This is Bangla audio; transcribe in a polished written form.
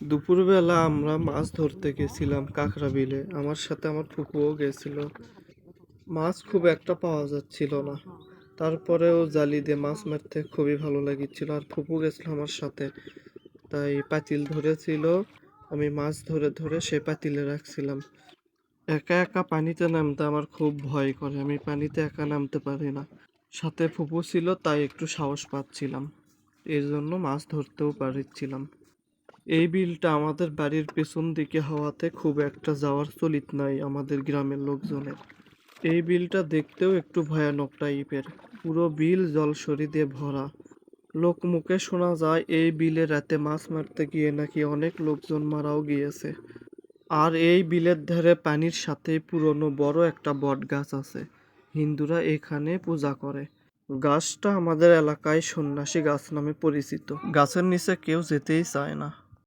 দুপুরবেলা আমরা মাছ ধরতে গেছিলাম কাঁকড়া বিলে। আমার সাথে আমার ফুপুও গেছিল। মাছ খুব একটা পাওয়া যাচ্ছিল না, তারপরেও জালি দিয়ে মাছ মারতে খুবই ভালো লাগছিল। আর ফুপু গেছিল আমার সাথে, তাই পাতিল ধরেছিল। আমি মাছ ধরে ধরে সে পাতিলে রাখছিলাম। একা একা পানিতে নামতে আমার খুব ভয় করে, আমি পানিতে একা নামতে পারি না। সাথে ফুপু ছিল, তাই একটু সাহস পাচ্ছিলাম, এর জন্য মাছ ধরতেও পারছিলাম। এই বিলটা আমাদের বাড়ির পেছন দিকে হওয়াতে খুব একটা যাওয়ার চলিত নাই আমাদের গ্রামের লোকজনের। এই বিলটা দেখতেও একটু ভয়ানক টাইপের, পুরো বিল জলসরি দিয়ে ভরা। লোকমুখে শোনা যায় এই বিলে রাতে মাছ মারতে গিয়ে নাকি অনেক লোকজন মারাও গিয়েছে। আর এই বিলের ধারে পানির সাথেই পুরনো বড় একটা বট গাছ আছে, হিন্দুরা এখানে পূজা করে। গাছটা আমাদের এলাকায় সন্ন্যাসী গাছ নামে পরিচিত। গাছের নিচে কেউ যেতেই চায় না।